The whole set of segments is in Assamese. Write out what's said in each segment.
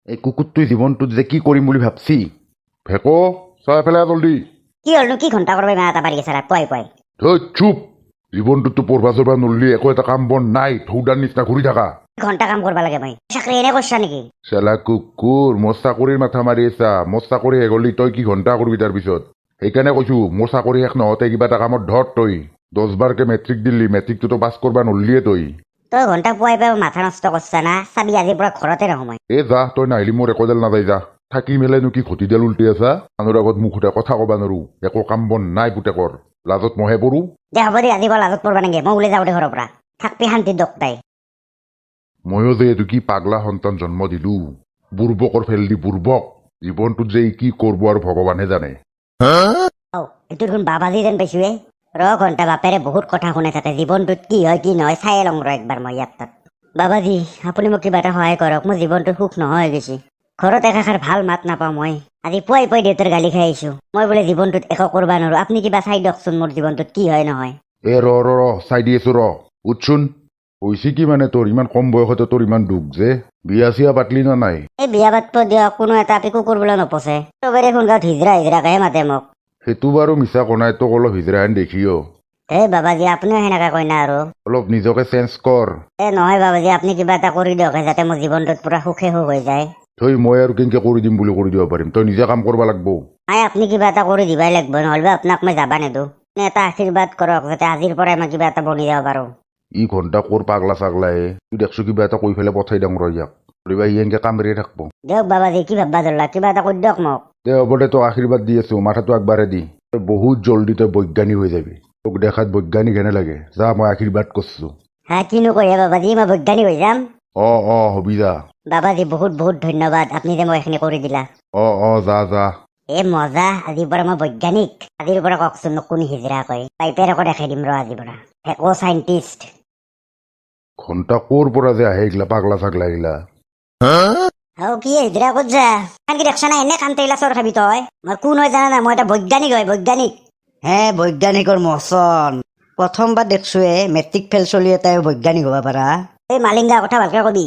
এই কুকুৰটোই জীৱনটোত যে কি কৰিম বুলি ভাবছি। ভেকো চাই পেলাই জলদি। কি হলনো কি ঘন্টা করবে ইমান এটা পারি গেছে পুৱাই পুৱাই। ধৈ চুপ। জীৱনটোততো পঢ়বা চঢ়বা নৰলি একো এটা কাম বন নাই, ঠৌদাৰ নিচিনা ঘূৰি থাকা। ঘন্টা কাম কৰবা লাগে মই চাকৰি এনে কৰছা নেকি? চেলা কুকুৰ, মোৰ চাকৰিৰ মাথা মাৰি আছা। মোৰ চাকৰি শেষ হ'লি তই কি ঘণ্টা কৰিবি তাৰ পিছত? সেইকাৰণে কৈছো মোৰ চাকৰি শেষ নহওঁতে কিবা এটা কামত ধৰ তই। 10বাৰকে মেট্ৰিক দিলি, মেট্ৰিকটোতো পাছ কৰবা নৰলিয়ে তই। তই ঘন্টা পুৱাই পুৱাই মাথা নষ্ট কৰছা না, চাবি আজিৰ পৰা ঘৰতে নহো মই। এ যা, তই নাহিলি মোৰ একোডাল নাযায় যা। থাকি মেলাইনো কি ঘটিডাল উল্টি আছা? মানুহৰ আগত মুখতে কথা কবা নৰো, একো কাম বন নাই পুতেকৰ। লাজত মহে পৰো। দে হ'ব দে, আজি লাজত পড়বা নেকি? মই ওলাই যাওঁ দে ঘৰৰ পৰা, থাকবি শান্তিত দকতাই। ময়ো যে এইটো কি পাগলা সন্তান জন্ম দিলো, বুৰ্বকৰ ফেলদি বুৰ্বক। জীৱনটোত যে ই কি কৰব আৰু ভগৱানে জানে। এইটো দেখোন বাবাজি যেন পাইছো এ। ঘন্টা বাপেৰে বহুত কথা শুনে থাকে, জীৱনটোত কি হয় কি নহয় চাই লওঁ একবাৰ মই ইয়াত তাত। বাবাজি আপুনি মোক কিবা এটা সহায় কৰক, মোৰ জীৱনটোত সুখ নোহোৱা হৈ গৈছে। ঘৰত একাষাৰ ভাল মাত নাপাওঁ মই। আজি পুৱাই পুৱাই দেউতাৰ গালি খাই আহিছো। মই বোলে জীৱনটোত একো কৰবা নোৱাৰো, আপুনি কিবা চাই দিয়কচোন মোৰ জীৱনটোত কি হয় নহয়। এ ৰ চাই দি আছো ৰ। উঠচোন। হৈছে কি মানে তোৰ ইমান কম বয়সতে তোৰ ইমান দুখ যে? বিয়া চিয়া পাতলি না নাই? এই বিয়া পাতব দিয়ক, কোনো এটা পিকু কৰিবলৈ নপচে। চবেৰে শুন গাঁৱত হিজৰাকেহে মাতে মোক। সেইটো বাৰু মিছা কনাই, তোক অলপ হিজৰাহেন দেখিও। বাবাজি আপুনিও সেনেকা কয় না আৰু। অলপ নিজকে চেঞ্জ কৰ। নহয় বাবাজি, আপুনি কিবা এটা কৰি দিয়ক যাতে মোৰ জীৱনটোত পুৰা সুখে সুখ হৈ যায়। থৈ মই আৰু কেনেকে কৰি দিম বুলি কৰি দিব পাৰিম? তই নিজে কাম কৰবা লাগব। আপুনি কিবা এটা কৰি দিবাই লাগব, নহ'লে আপোনাক মই যাবা নেদো। এটা আশীৰ্বাদ কৰক যাতে আজিৰ পৰাই মই কিবা এটা বনি যাব পাৰো। ই ঘণ্টা কোৰ পাগলা চাগলাহে। তুই দেখছো কিবা এটা কৈ ফেলে পঠাই দিওঁ ৰ ইয়াক। কৰিবা ই এনেকে কামৰিয়ে থাকব। দিয়ক বাবাজি, কি ভাববা ধৰলা, কিবা এটা কৰি দিয়ক মোক। দে হ'ব দে, তোক আশীৰ্বাদ দি আছো, মাথাটো আগবাঢ়াই দি। তই বহুত জলদি তই বৈজ্ঞানিক হৈ যাবি। তোক দেখাত বৈজ্ঞানিক হেনে লাগে। যা, মই আশীৰ্বাদ কৰছো। কিনো কয় বাবাজি, মই বৈজ্ঞানিক হৈ যাম? হবি যা। বাবাজি বহুত বহুত ধন্যবাদ, আপুনি যে মই এইখিনি কৰি দিলা। যা যা। মজা, আজিৰ পৰা মই বৈজ্ঞানিক। আজিৰ পৰা কওকচোন মোক কোন হিজৰা কয়? পাইপেৰ আকৌ দেখাই দিম ৰ আজিৰ পৰা। একো চাইণ্টিষ্ট। ঘণ্টা কোৰ পৰা যে আহে এইগিলা পাগলা চাগলা এইগিলা। কি হিজৰা ক'ত যা? কি দেখছা না এনে কান্তে এইলা চৰ খাবি তই? মই কোন হয় জানা না? মই এটা বৈজ্ঞানিক হয়, বৈজ্ঞানিক। বৈজ্ঞানিকৰ মচন প্ৰথমবাৰ দেখছোৱে। মেট্ৰিক ফেল চলি এটাই বৈজ্ঞানিক হব পাৰা। মালিংগা কথা ভালকে কবি।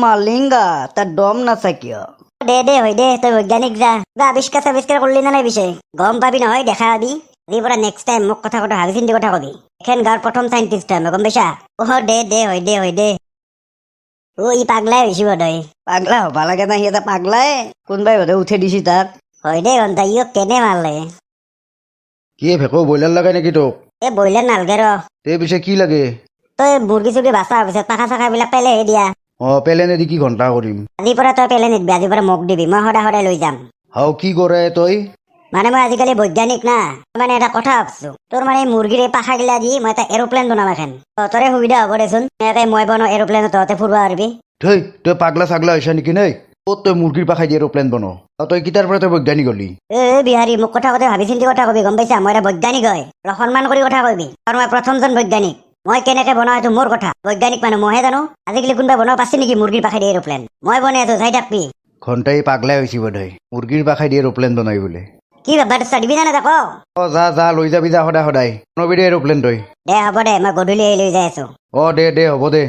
মালিংগা, তাৰ দম নাচা কিয়? দে হয় দে, তই বৈজ্ঞানিক যা। আৱিষ্কাৰ চাবিষ্কাৰ কৰলি না নাই পিছে? গম পাবি নহয়, দেখা পাবি। আজিৰ পৰা নেক্সট টাইম মোক কথা ভাবি চিন্তি কথা কবি। এখন গাঁৱৰ প্ৰথম চাইণ্টিষ্ট হয়, গম পাইছা? দে হয় দে। ই পাগলাই হৈছি বোধহয়। পাগলা হবা লাগে না, সি এটা পাগলাই। কোনবাই বোধহয় উঠে দিছি তাক। হয় দে ঘন্টা, ইয়ক কেনে মাৰলে? কি ভেকো ব্ৰইলাৰ লাগাই নেকি তোক? ব্ৰইলাৰ নালগে ৰ। তে পিছে কি লাগে? তই মুৰ্গী চুৰ্গী বাচাৰ পিছত পাখা চাখা বিলাক পেলেহে দিয়া। পেলেনে দি কি ঘণ্টা কৰিম? আজিৰ পৰা তই পেলে নিদিবি, আজিৰ পৰা মোক দিবি, মই সদায় সদায় লৈ যাম। কি কৰে তই? মানে মই আজিকালি বৈজ্ঞানিক না, মানে এটা কথা ভাবছো। তোৰ মানে মুৰ্গীৰ এই পাখা গিলা দি মই এটা এৰোপ্লেন বনাম এখন। তহঁতৰে সুবিধা হ'ব দেচোন। মই বনাও এৰোপ্লেনত, তহঁতে ফুৰবা পাৰবি। তই পাগলা চাগলা হৈছা নেকি নাই? ক'ত তই মুৰ্গীৰ পাখাই দি এৰোপ্লেন বনাও? তই কিতাৰ পৰা তই বৈজ্ঞানিক হলি? বিহাৰী, মোক কথা কওঁতে ভাবি চিন্তি কথা কবি, গম পাইছা? মই এটা বৈজ্ঞানিক হয়, সন্মান কৰি কথা কবি। আৰু মই প্ৰথমজন বৈজ্ঞানিক। মই কেনেকে বনাও এইটো মোৰ কথা। বৈজ্ঞানিক মানুহ মইহে জানো। আজিকালি কোনোবাই বনাব পাৰছি নেকি মুৰ্গীৰ পাখাই দি এৰোপ্লেন? মই বনাই আছো, চাই থাকবি। ঘণ্টাই পাগলাই হৈছি বোধহয়, মুৰ্গীৰ পাখাই দি এৰোপ্লেন বনাই বোলে। কি ভাববা তই দিবি না তাক? যা লৈ যাবি যা, সদায় সদায় বনাবি দে এৰোপ্লেন তই। দে হ'ব দে, মই গধূলি আহি লৈ যাই আছো। দে হ'ব দে।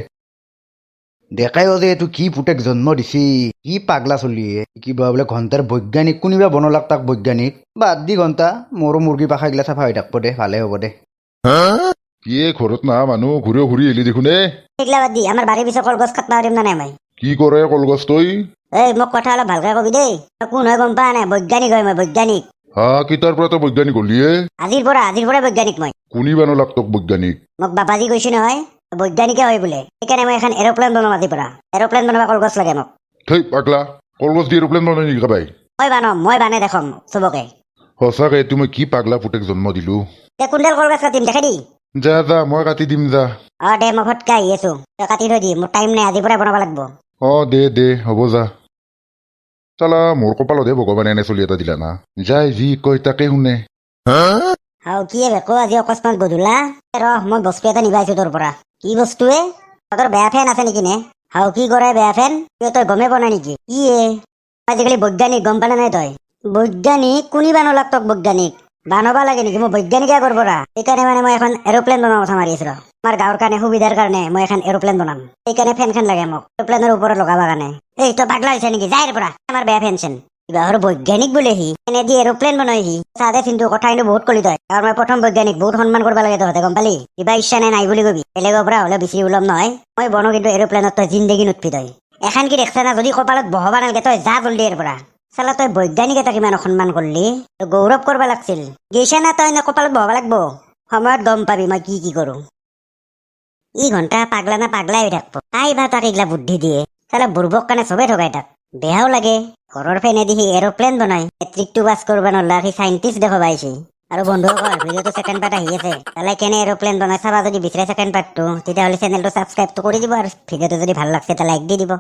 দেখাই যে এইটো কি পুতেক জন্ম দিছি। কি পাগলা চলিয়ে, কিবা বোলে ঘণ্টাৰ বৈজ্ঞানিক। কোনিবা বনলাক তাক বৈজ্ঞানিক? বাদ দি ঘণ্টা, মোৰো মুৰ্গী পাখা গিলা চাফা হৈ থাকব দে, ভালে হ'ব দে। কি ঘৰত নাহা মানুহ ঘূৰি ঘূৰি আহিলি দেখোন। সেইগিলা বাদ দি, আমাৰ বাৰীৰ পিছত কলগছ কাটবা পাৰিম না নাই মই? কি কৰে কলগছ তই? মোক কথা অলপ ভালকে কবি দেই। তই কোন হয় গম পা নাই? বৈজ্ঞানিক হয় মই, বৈজ্ঞানিক। কিতাৰ পৰা তই বৈজ্ঞানিক হলিয়ে? আজিৰ পৰা বৈজ্ঞানিক মই। কোনি বানলাক তোক বৈজ্ঞানিক? মোক বাবাজি কৈছে নহয়, বৈজ্ঞানিকে হয় বোলে। সেইকাৰণে মই এখন এৰোপ্লেন বনাম আজিৰ পৰা। এৰোপ্লেন বনাবা কলগছ লাগে মোক। থৈ পাগলা, কলগছ দি এৰোপ্লেন বনাই নেকি কাবাই? মই বানাই দেখাম চবকে। সঁচাকে তুমি কি পাগলা পুতেক জন্ম দিলো। কোনডাল কলগছ কাটিম দেখাই দি। যা মই কাটি দিম যা। দে, মই ফটকে আহি আছো, তই কাটি থৈ দি, মোৰ টাইম নাই, আজিৰ পৰাই বনাব লাগব। দে হ'ব যা। চালা মোৰ কপালতহে ভগৱানে এনে চলি এটা দিলা না। যাই যি কয় তাকে শুনে। কি বেকো আজি অকস্মাত গধূলা? মই বস্তু এটা নিবা আহিছো তোৰ পৰা। কি বস্তুৱে? তহঁতৰ বেয়া ফেন আছে নেকি নে? কি কৰে বেয়া ফেন? তই গমে পোৱা নাই নেকি? আজিকালি বৈজ্ঞানিক, গম পালে নাই তই? বৈজ্ঞানিক? কোনি বানলাক তোক বৈজ্ঞানিক? বানাবা লাগে নেকি? মই বৈজ্ঞানিকে কৰিব ৰা। সেইকাৰণে মানে মই এখন এৰোপ্লেন বনোৱাৰ কথা মাৰি আছো ৰ। আমাৰ গাঁৱৰ কাৰণে সুবিধাৰ কাৰণে মই এখন এৰোপ্লেন বনাম সেইকাৰণে ফেনখন লাগে মোক এৰোপ্লেনৰ ওপৰত লগাব কাৰণে এই তই পাগলা হৈছে নেকি যাই পৰা আমাৰ বেয়া ফেনচেন কিবাহৰ বৈজ্ঞানিক বোলে সি এনেদি এৰোপ্লেন বনাই সি চাদে কিন্তু কথা কিন্তু বহুত কলি তই আৰু মই প্ৰথম বৈজ্ঞানিক বহুত সন্মান কৰিব লাগে তহঁতে গম পালি কিবা ইচ্ছা নাই বুলি কবি বেলেগৰ পৰা হ'লে বেছি ওলম নহয় মই বনো কিন্তু এৰোপ্লেনত তই জিন্দেগী নুঠবি তই এখন কি দেখছা না যদি কপালত বহবা নালাগে তই যা জল্দি ইয়াৰ পৰা চালা তই বৈজ্ঞানিক এটাক ইমান অসন্মান কৰলি তই গৌৰৱ কৰিব লাগছিল গেইছা না তই কপালত বহবা লাগব সময়ত গম পাবি মই কি কৰো ই ঘণ্টা পাগলা না পাগলাই হৈ থাকব তাই বা তাক এইগিলা বুদ্ধি দিয়ে চালা বুৰ্বক কাৰণে চবে ঠগাই তাক বেয়াও লাগে ঘৰৰ ফেনেদি সি এৰোপ্লেন বনাই মেট্ৰিকটো পাছ কৰিব নলা সি চাইণ্টিষ্ট দেখাব আহিছে আৰু বন্ধুসকল ভিডিঅ'টো ছেকেণ্ড পাৰ্ট আহি আছে তালে কেনে এৰোপ্লেন বনাই চাবা যদি বিচাৰে ছেকেণ্ড পাৰ্টটো তেতিয়াহ'লে চেনেলটো ছাবস্ক্ৰাইবটো কৰি দিব আৰু ভিডিঅ'টো যদি ভাল লাগছে এটা লাইক দি দিব